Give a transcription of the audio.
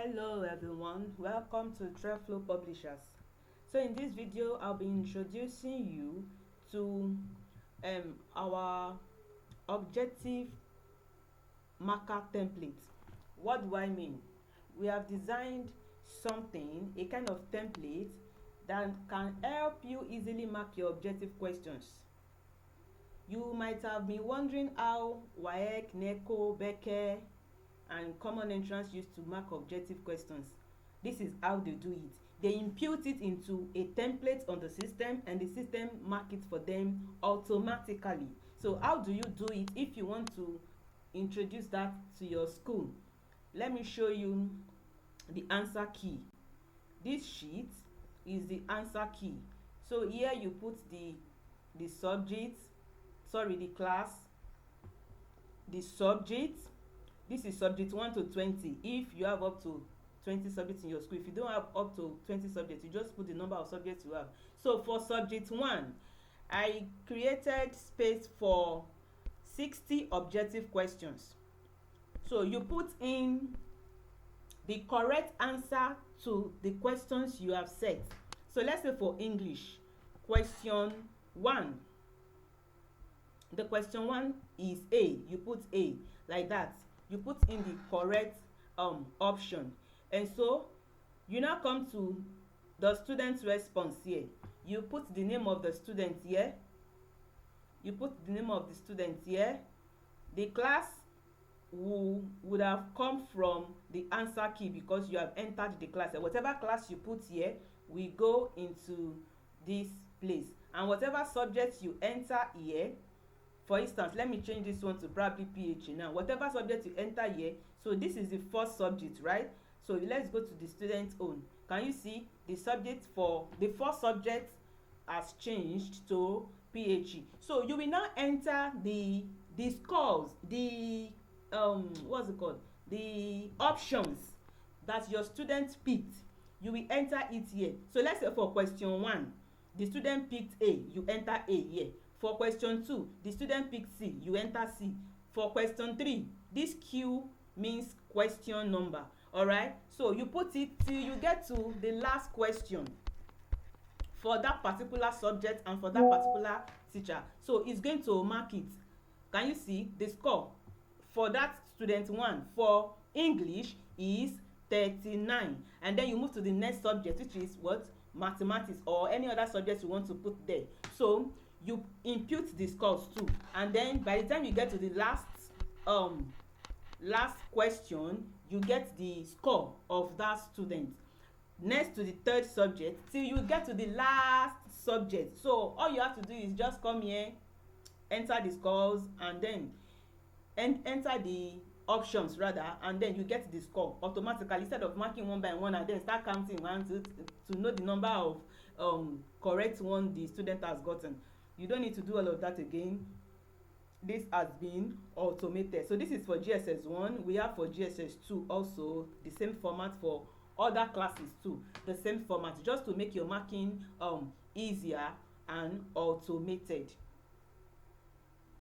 Hello everyone, welcome to Treflow Publishers. So in this video I'll be introducing you to our objective marker template. What do I mean? We have designed something, a kind of template that can help you easily mark your objective questions. You might have been wondering how WAEC, NECO, BECE and common entrance used to mark objective questions. This is how they do it. They impute it into a template on the system and the system mark it for them automatically. So how do you do it if you want to introduce that to your school? Let me show you the answer key. This sheet is the answer key. So here you put the subject, the class, the subject. This is subject 1 to 20 if you have up to 20 subjects in your school. If you don't have up to 20 subjects, you just put the number of subjects you have. So for subject 1, I created space for 60 objective questions. So you put in the correct answer to the questions you have set. So let's say for English, question 1. The question 1 is A. You put A like that. You put in the correct option, and so you now come to the student's response here. You put the name of the student here. You put the name of the student here. The class would have come from the answer key because you have entered the class. And whatever class you put here will go into this place, and whatever subject you enter here. For instance, let me change this one to probably PH now. Whatever subject you enter here, so this is the first subject, right? So let's go to the student's own. Can you see the subject for the first subject has changed to PHE? So you will now enter the scores, the what's it called? The options that your student picked. You will enter it here. So let's say for question 1, the student picked A, you enter A here. For question 2, the student picked C, you enter C. For question 3, this Q means question number. Alright, so you put it till you get to the last question for that particular subject and for that particular teacher. So it's going to mark it. Can you see the score for that student 1 for English is 39, and then you move to the next subject, which is what? Mathematics, or any other subject you want to put there. So you impute the scores too, and then by the time you get to the last question, you get the score of that student next to the third subject till you get to the last subject. So all you have to do is just come here, enter the scores, and then enter the options rather, and then you get the score automatically instead of marking one by one and then start counting 1 to know the number of correct one the student has gotten. You don't need to do all of that again. This has been automated. So this is for GSS 1. We have for GSS 2 also the same format, for other classes too, the same format, just to make your marking easier and automated.